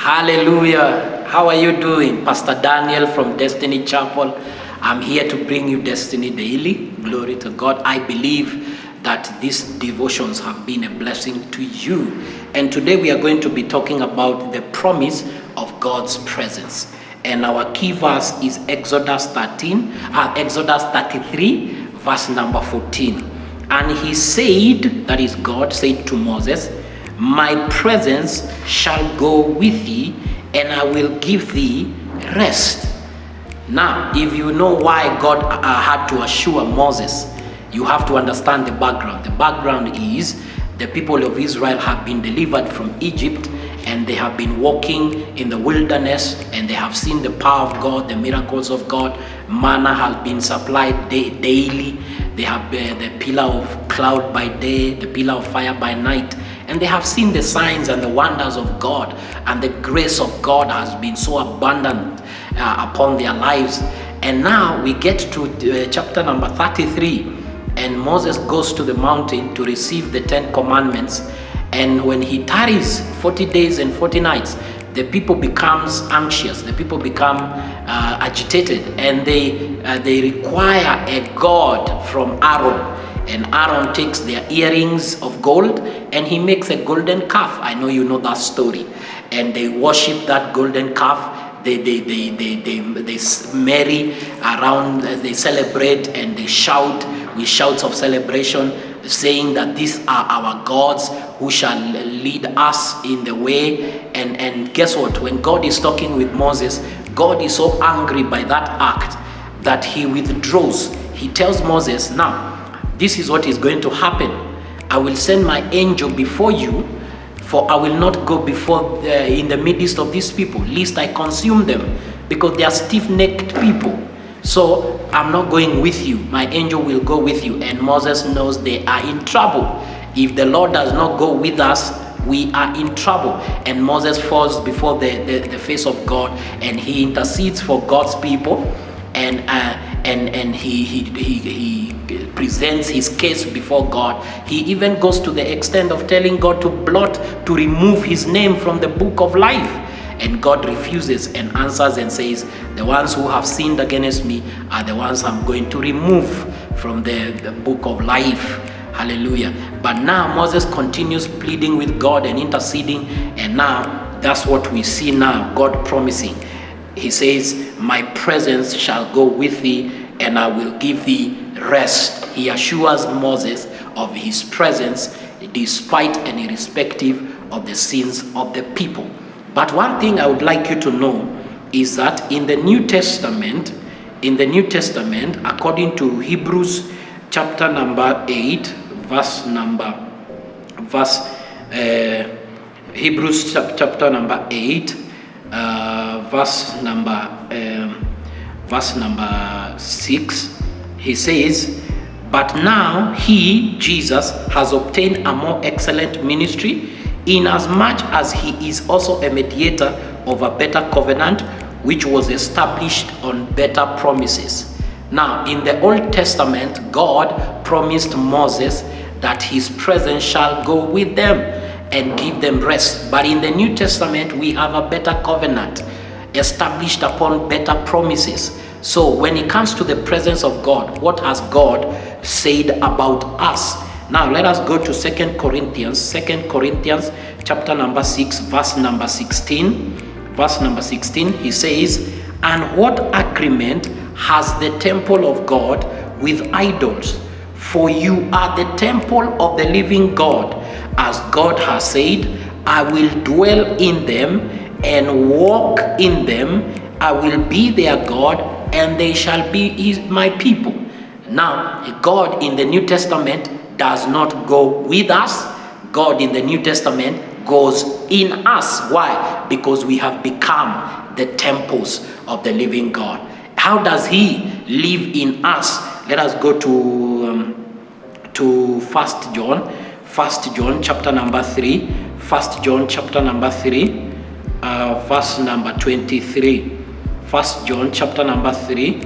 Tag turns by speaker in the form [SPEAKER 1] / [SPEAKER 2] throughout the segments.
[SPEAKER 1] Hallelujah. How are you doing? Pastor Daniel from Destiny Chapel. I'm here to bring you Destiny Daily. Glory to God. I believe that these devotions have been a blessing to you. And today we are going to be talking about the promise of God's presence. And our key verse is Exodus 33, verse number 14. And he said, that is God said to Moses, my presence shall go with thee, and I will give thee rest. Now, if you know why God had to assure Moses, you have to understand the background. The background is the people of Israel have been delivered from Egypt, and they have been walking in the wilderness, and they have seen the power of God, the miracles of God. Manna has been supplied daily. They have the pillar of cloud by day, the pillar of fire by night. And they have seen the signs and the wonders of God, and the grace of God has been so abundant upon their lives. And now we get to chapter number 33, and Moses goes to the mountain to receive the 10 commandments. And when he tarries 40 days and 40 nights, the people becomes anxious, the people become agitated, and they require a god from Aaron. And Aaron takes their earrings of gold and he makes a golden calf. I know you know that story. And they worship that golden calf. They marry around, they celebrate, and they shout with shouts of celebration, saying that these are our gods who shall lead us in the way. And guess what? When God is talking with Moses, God is so angry by that act that he withdraws. He tells Moses, now, this is what is going to happen. I will send my angel before you, for I will not go before in the midst of these people, lest I consume them, because they are stiff-necked people. So I'm not going with you. My angel will go with you. And Moses knows they are in trouble. If the Lord does not go with us, we are in trouble. And Moses falls before the face of God, and he intercedes for God's people, and he presents his case before God. He even goes to the extent of telling God to remove his name from the book of life. And God refuses and answers and says, the ones who have sinned against me are the ones I'm going to remove from the book of life. Hallelujah. But now Moses continues pleading with God and interceding, and now that's what we see now, God promising. He says, my presence shall go with thee, and I will give thee rest. He assures Moses of his presence despite and irrespective of the sins of the people. But one thing I would like you to know is that in the New Testament, according to Hebrews chapter number 8, Hebrews chapter number 8, verse number 6, he says, but now he, Jesus, has obtained a more excellent ministry, inasmuch as he is also a mediator of a better covenant, which was established on better promises. Now, in the Old Testament, God promised Moses that his presence shall go with them and give them rest. But in the New Testament, we have a better covenant established upon better promises. So when it comes to the presence of God, what has God said about us? Now let us go to 2 Corinthians chapter number 6, verse number 16. He says, and what agreement has the temple of God with idols? For you are the temple of the living God, as God has said, I will dwell in them and walk in them. I will be their God, and they shall be my people. Now, God in the New Testament does not go with us. God in the New Testament goes in us. Why? Because we have become the temples of the living God. How does he live in us? Let us go to 1 John chapter number 3. 1 John chapter number 3, verse number 23. 1 John chapter number 3,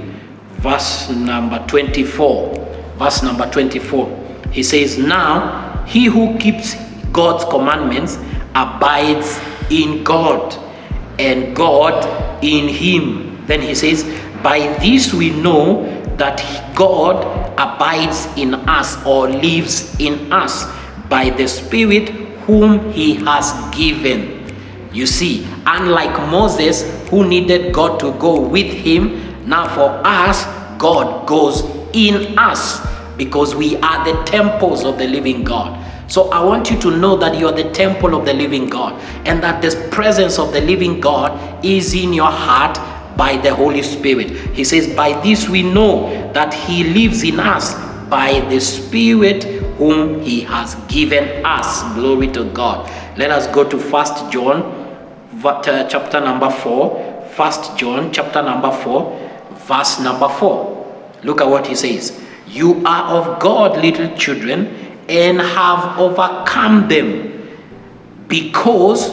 [SPEAKER 1] verse number 24. Verse number 24. He says, now he who keeps God's commandments abides in God, and God in him. Then he says, by this we know that God abides in us or lives in us by the Spirit whom he has given. You see, unlike Moses, who needed God to go with him, now for us, God goes in us because we are the temples of the living God. So I want you to know that you are the temple of the living God, and that the presence of the living God is in your heart by the Holy Spirit. He says, by this we know that he lives in us by the Spirit whom he has given us. Glory to God. Let us go to 1 John chapter number 4. 1 John chapter number 4, verse number 4. Look at what he says. You are of God, little children, and have overcome them, because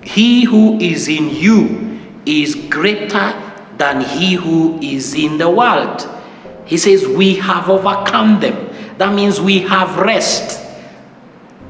[SPEAKER 1] he who is in you is greater than he who is in the world. He says we have overcome them. That means we have rest.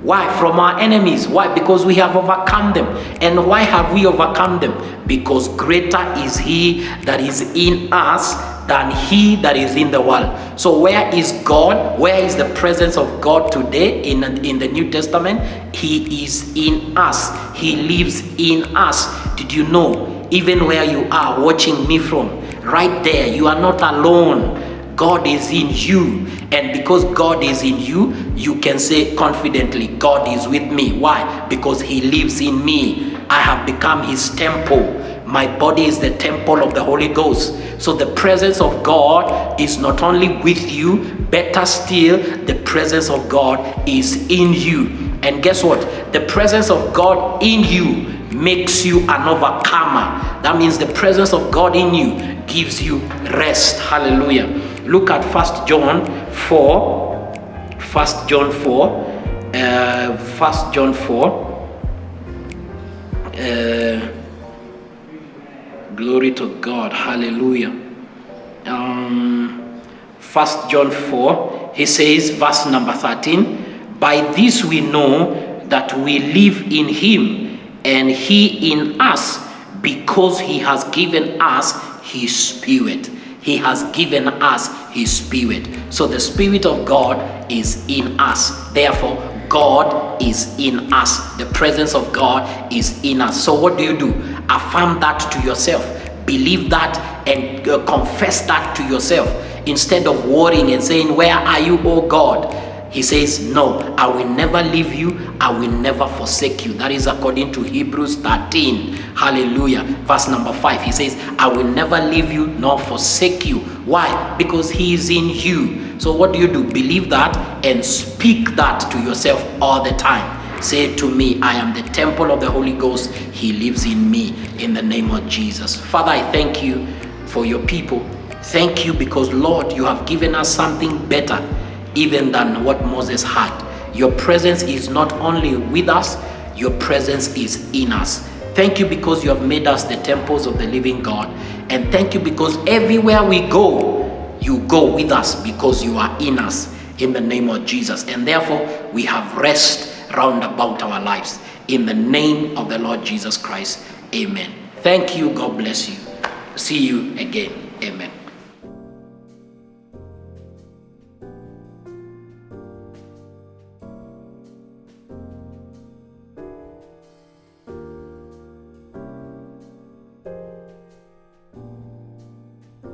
[SPEAKER 1] Why? From our enemies. Why? Because we have overcome them. And why have we overcome them? Because greater is he that is in us than he that is in the world. So where is God? Where is the presence of God today in the New Testament? He is in us. He lives in us. Did you know, even where you are watching me from, right there, you are not alone. God is in you. And because God is in you, you can say confidently, God is with me. Why? Because he lives in me. I have become his temple. My body is the temple of the Holy Ghost. So the presence of God is not only with you, better still, the presence of God is in you. And guess what? The presence of God in you makes you an overcomer. That means the presence of God in you gives you rest. Hallelujah. Look at 1 John 4. 1 John 4. 1 John 4. Glory to God. Hallelujah. 1 John 4. He says, verse number 13. By this we know that we live in him, and he in us, because he has given us his Spirit. He has given us his Spirit. So the Spirit of God is in us. Therefore, God is in us. The presence of God is in us. So what do? Affirm that to yourself. Believe that and confess that to yourself. Instead of worrying and saying, where are you, oh God? He says, no, I will never leave you. I will never forsake you. That is according to Hebrews 13. Hallelujah. Verse number 5. He says, I will never leave you nor forsake you. Why? Because he is in you. So what do? Believe that and speak that to yourself all the time. Say to me, I am the temple of the Holy Ghost. He lives in me, in the name of Jesus. Father, I thank you for your people. Thank you because, Lord, you have given us something better even than what Moses had. Your presence is not only with us, your presence is in us. Thank you because you have made us the temples of the living God. And thank you because everywhere we go, you go with us because you are in us, in the name of Jesus. And therefore, we have rest round about our lives. In the name of the Lord Jesus Christ, amen. Thank you. God bless you. See you again. Amen.